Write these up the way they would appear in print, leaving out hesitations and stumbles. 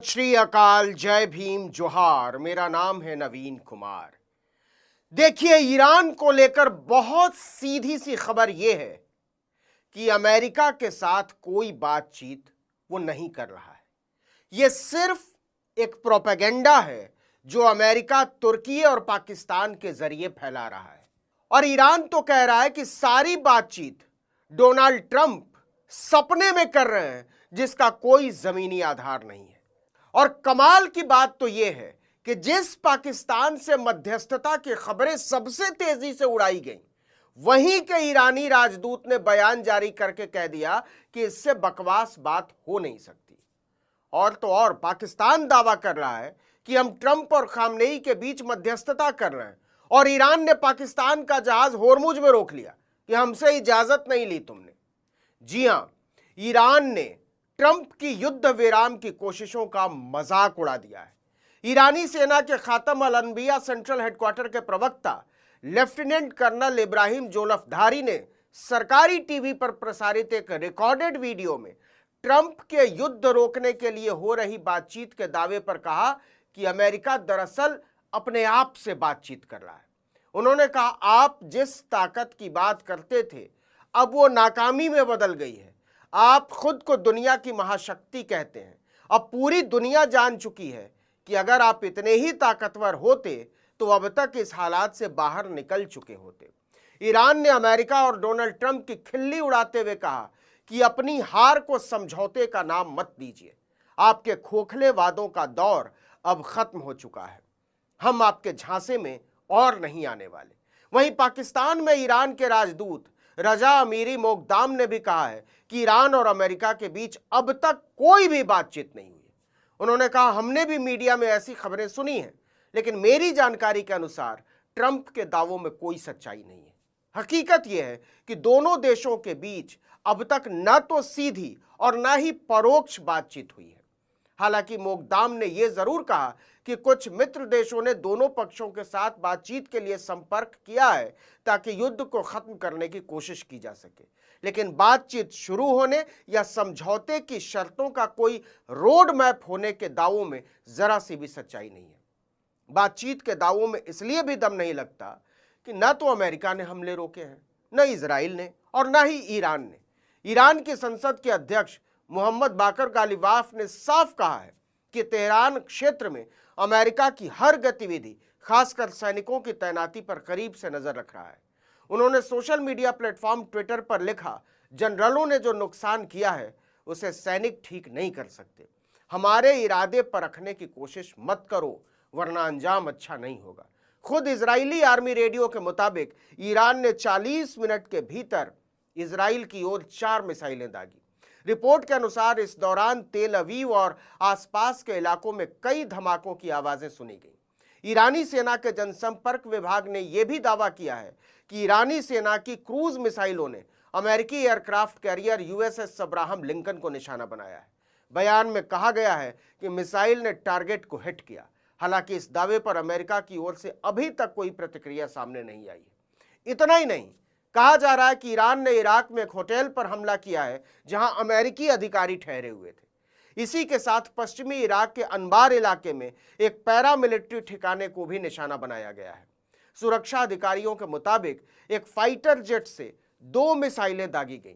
श्री अकाल, जय भीम, जोहार। मेरा नाम है नवीन कुमार। देखिए, ईरान को लेकर बहुत सीधी सी खबर यह है कि अमेरिका के साथ कोई बातचीत वो नहीं कर रहा है। यह सिर्फ एक प्रोपेगेंडा है जो अमेरिका तुर्की और पाकिस्तान के जरिए फैला रहा है। और ईरान तो कह रहा है कि सारी बातचीत डोनाल्ड ट्रंप सपने में कर रहे हैं, जिसका कोई जमीनी आधार नहीं है। और कमाल की बात तो यह है कि जिस पाकिस्तान से मध्यस्थता की खबरें सबसे तेजी से उड़ाई गईं, वहीं के ईरानी राजदूत ने बयान जारी करके कह दिया कि इससे बकवास बात हो नहीं सकती। और तो और पाकिस्तान दावा कर रहा है कि हम ट्रंप और खामनेई के बीच मध्यस्थता कर रहे हैं और ईरान ने पाकिस्तान का जहाज होर्मुज में रोक लिया कि हमसे इजाजत नहीं ली तुमने। जी हां, ईरान ने ट्रंप की युद्ध विराम की कोशिशों का मजाक उड़ा दिया है। ईरानी सेना के खातम अल अनबिया सेंट्रल हेडक्वार्टर के प्रवक्ता लेफ्टिनेंट कर्नल इब्राहिम जोलफधारी ने सरकारी टीवी पर प्रसारित एक रिकॉर्डेड वीडियो में ट्रंप के युद्ध रोकने के लिए हो रही बातचीत के दावे पर कहा कि अमेरिका दरअसल अपने आप से बातचीत कर रहा है। उन्होंने कहा, आप जिस ताकत की बात करते थे अब वो नाकामी में बदल गई है। आप खुद को दुनिया की महाशक्ति कहते हैं। अब पूरी दुनिया जान चुकी है कि अगर आप इतने ही ताकतवर होते तो अब तक इस हालात से बाहर निकल चुके होते। ईरान ने अमेरिका और डोनाल्ड ट्रंप की खिल्ली उड़ाते हुए कहा कि अपनी हार को समझौते का नाम मत दीजिए। आपके खोखले वादों का दौर अब खत्म हो चुका है। हम आपके झांसे में और नहीं आने वाले। वहीं पाकिस्तान में ईरान के राजदूत रजा अमीरी मोगदाम ने भी कहा है कि ईरान और अमेरिका के बीच अब तक कोई भी बातचीत नहीं हुई। उन्होंने कहा, हमने भी मीडिया में ऐसी खबरें सुनी हैं, लेकिन मेरी जानकारी के अनुसार ट्रंप के दावों में कोई सच्चाई नहीं है। हकीकत यह है कि दोनों देशों के बीच अब तक न तो सीधी और न ही परोक्ष बातचीत हुई है। हालांकि मोगदाम ने यह जरूर कहा कि कुछ मित्र देशों ने दोनों पक्षों के साथ बातचीत के लिए संपर्क किया है ताकि युद्ध को खत्म करने की कोशिश की जा सके, लेकिन बातचीत शुरू होने या समझौते की शर्तों का कोई रोड मैप होने के दावों में जरा सी भी सच्चाई नहीं है। बातचीत के दावों में इसलिए भी दम नहीं लगता कि न तो अमेरिका ने हमले रोके हैं, न इजराइल ने और न ही ईरान ने। ईरान की संसद के अध्यक्ष मोहम्मद बाकर गालिबाफ ने साफ कहा है कि तेहरान क्षेत्र में अमेरिका की हर गतिविधि, खासकर सैनिकों की तैनाती पर करीब से नजर रख रहा है। उन्होंने सोशल मीडिया प्लेटफॉर्म ट्विटर पर लिखा, जनरलों ने जो नुकसान किया है उसे सैनिक ठीक नहीं कर सकते। हमारे इरादे पर रखने की कोशिश मत करो, वरना अंजाम अच्छा नहीं होगा। खुद इजरायली आर्मी रेडियो के मुताबिक ईरान ने 40 मिनट के भीतर इजराइल की ओर 4 मिसाइलें दागी। रिपोर्ट के अनुसार इस दौरान तेल अवीव और आसपास के इलाकों में कई धमाकों की आवाजें सुनी गई। ईरानी सेना के जनसंपर्क विभाग ने यह भी दावा किया है कि ईरानी सेना की क्रूज मिसाइलों ने अमेरिकी aircraft carrier USS Abraham Lincoln को निशाना बनाया है। बयान में कहा गया है कि मिसाइल ने टारगेट को हिट किया। हालांकि इस दावे पर अमेरिका की ओर से अभी तक कोई प्रतिक्रिया सामने नहीं आई है। इतना ही नहीं, कहा जा रहा है कि ईरान ने इराक में एक होटल पर हमला किया है जहां अमेरिकी अधिकारी ठहरे हुए थे। इसी के साथ पश्चिमी इराक के अनबार इलाके में एक पैरामिलिट्री ठिकाने को भी निशाना बनाया गया है। सुरक्षा अधिकारियों के मुताबिक एक फाइटर जेट से 2 मिसाइलें दागी गईं।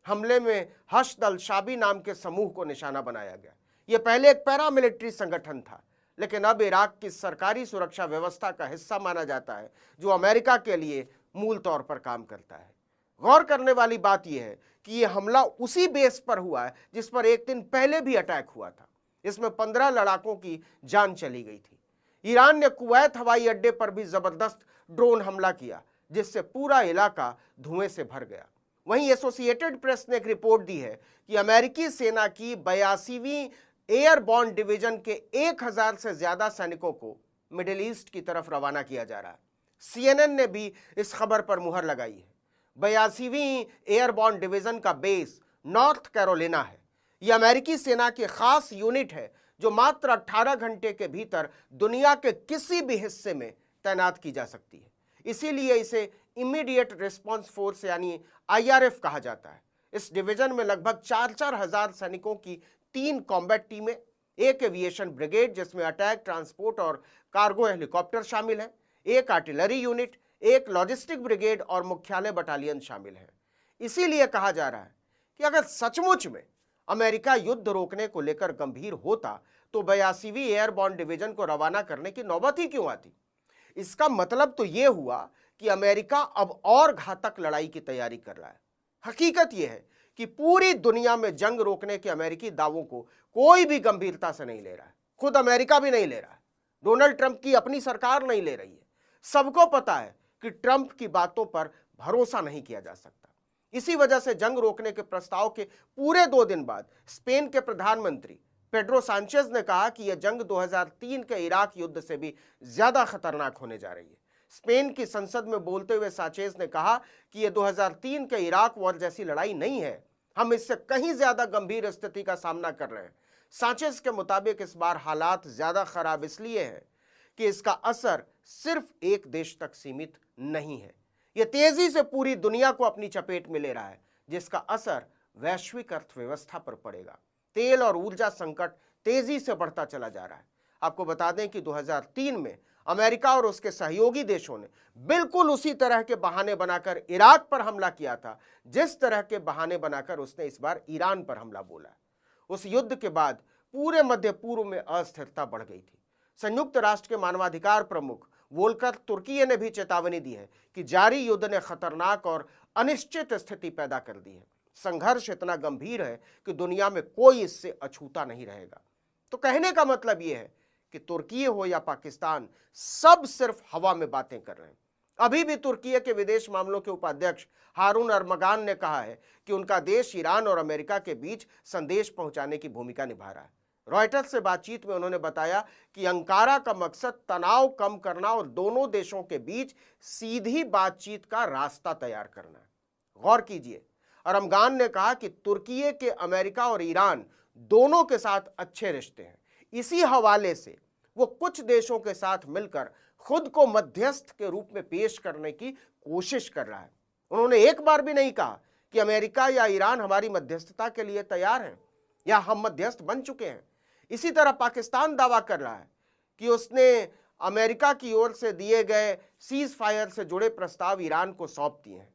हमले में हश्द अल शाबी नाम के समूह को निशाना बनाया गया। यह पहले एक पैरामिलिट्री संगठन था, लेकिन अब इराक की सरकारी सुरक्षा व्यवस्था का हिस्सा माना जाता है, जो अमेरिका के लिए मूल तौर पर काम करता है। गौर करने वाली बात यह है कि यह हमला उसी बेस पर हुआ है जिस पर एक दिन पहले भी अटैक हुआ था। इसमें 15 लड़ाकों की जान चली गई थी। ईरान ने कुवैत हवाई अड्डे पर भी जबरदस्त ड्रोन हमला किया, जिससे पूरा इलाका धुएं से भर गया। वहीं एसोसिएटेड प्रेस ने एक रिपोर्ट दी है कि अमेरिकी सेना की 82वीं एयरबॉर्न डिवीजन के 1000 से ज्यादा सैनिकों को मिडिल ईस्ट की तरफ रवाना किया जा रहा है। CNN ने भी इस खबर पर मुहर लगाई है। 82वीं एयरबॉर्न डिवीजन का बेस नॉर्थ कैरोलिना है। यह अमेरिकी सेना की खास यूनिट है जो मात्र 18 घंटे के भीतर दुनिया के किसी भी हिस्से में तैनात की जा सकती है। इसीलिए इसे इमीडिएट रिस्पॉन्स फोर्स यानी IRF कहा जाता है। इस डिवीजन में लगभग 4-4 हजार सैनिकों की 3 कॉम्बैट टीमें, एक एविएशन ब्रिगेड जिसमें अटैक, ट्रांसपोर्ट और कार्गो हेलीकॉप्टर शामिल हैं, एक आर्टिलरी यूनिट, एक लॉजिस्टिक ब्रिगेड और मुख्यालय बटालियन शामिल है। इसीलिए कहा जा रहा है कि अगर सचमुच में अमेरिका युद्ध रोकने को लेकर गंभीर होता तो 82वीं एयरबॉर्न डिवीजन को रवाना करने की नौबत ही क्यों आती। इसका मतलब तो यह हुआ कि अमेरिका अब और घातक लड़ाई की तैयारी कर रहा है। हकीकत यह है कि पूरी दुनिया में जंग रोकने के अमेरिकी दावों को कोई भी गंभीरता से नहीं ले रहा है। खुद अमेरिका भी नहीं ले रहा है, डोनाल्ड ट्रंप की अपनी सरकार नहीं ले रही है। सबको पता है कि ट्रंप की बातों पर भरोसा नहीं किया जा सकता। इसी वजह से जंग रोकने के प्रस्ताव के पूरे 2 दिन बाद स्पेन के प्रधानमंत्री पेड्रो सांचेज ने कहा कि यह जंग 2003 के इराक युद्ध से भी ज्यादा खतरनाक होने जा रही है। स्पेन की संसद में बोलते हुए सांचेज ने कहा कि यह 2003 के इराक वॉर जैसी लड़ाई नहीं है, हम इससे कहीं ज्यादा गंभीर स्थिति का सामना कर रहे हैं। सांचेज के मुताबिक इस बार हालात ज्यादा खराब इसलिए है कि इसका असर सिर्फ एक देश तक सीमित नहीं है, यह तेजी से पूरी दुनिया को अपनी चपेट में ले रहा है, जिसका असर वैश्विक अर्थव्यवस्था पर पड़ेगा। तेल और ऊर्जा संकट तेजी से बढ़ता चला जा रहा है। आपको बता दें कि 2003 में अमेरिका और उसके सहयोगी देशों ने बिल्कुल उसी तरह के बहाने बनाकर इराक पर हमला किया था, जिस तरह के बहाने बनाकर उसने इस बार ईरान पर हमला बोला। उस युद्ध के बाद पूरे मध्य पूर्व में अस्थिरता बढ़ गई थी। संयुक्त राष्ट्र के मानवाधिकार प्रमुख वोल्कर तुर्की ने भी चेतावनी दी है कि जारी युद्ध ने खतरनाक और अनिश्चित स्थिति पैदा कर दी है। संघर्ष इतना गंभीर है कि दुनिया में कोई इससे अछूता नहीं रहेगा। तो कहने का मतलब यह है कि तुर्की हो या पाकिस्तान, सब सिर्फ हवा में बातें कर रहे हैं। अभी भी तुर्की के विदेश मामलों के उपाध्यक्ष हारून अरमगान ने कहा है कि उनका देश ईरान और अमेरिका के बीच संदेश पहुंचाने की भूमिका निभा रहा है। रॉयटर्स से बातचीत में उन्होंने बताया कि अंकारा का मकसद तनाव कम करना और दोनों देशों के बीच सीधी बातचीत का रास्ता तैयार करना है। गौर कीजिए, अरमगान ने कहा कि तुर्की के अमेरिका और ईरान दोनों के साथ अच्छे रिश्ते हैं। इसी हवाले से वो कुछ देशों के साथ मिलकर खुद को मध्यस्थ के रूप में पेश करने की कोशिश कर रहा है। उन्होंने एक बार भी नहीं कहा कि अमेरिका या ईरान हमारी मध्यस्थता के लिए तैयार हैं या हम मध्यस्थ बन चुके हैं। इसी तरह पाकिस्तान दावा कर रहा है कि उसने अमेरिका की ओर से दिए गए सीज फायर से जुड़े प्रस्ताव ईरान को सौंप दिए हैं।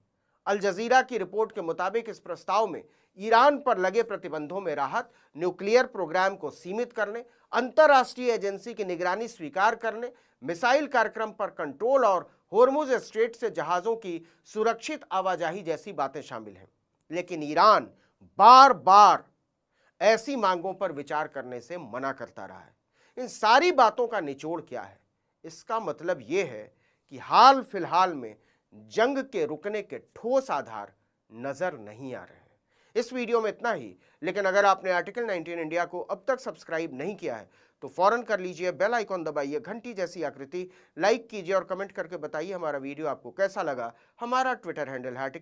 अल जजीरा की रिपोर्ट के मुताबिक इस प्रस्ताव में ईरान पर लगे प्रतिबंधों में राहत, न्यूक्लियर प्रोग्राम को सीमित करने, अंतर्राष्ट्रीय एजेंसी की निगरानी स्वीकार करने, मिसाइल कार्यक्रम पर कंट्रोल और होर्मुज स्ट्रेट से जहाजों की सुरक्षित आवाजाही जैसी बातें शामिल हैं। लेकिन ईरान बार बार ऐसी मांगों पर विचार करने से मना करता रहा है। इन सारी बातों का निचोड़ क्या है? इसका मतलब यह है कि हाल फिलहाल में जंग के रुकने के ठोस आधार नजर नहीं आ रहे हैं। इस वीडियो में इतना ही, लेकिन अगर आपने आर्टिकल 19 इंडिया को अब तक सब्सक्राइब नहीं किया है तो फौरन कर लीजिए, बेल आइकॉन दबाइए, घंटी जैसी आकृति, लाइक कीजिए और कमेंट करके बताइए हमारा वीडियो आपको कैसा लगा। हमारा ट्विटर हैंडल है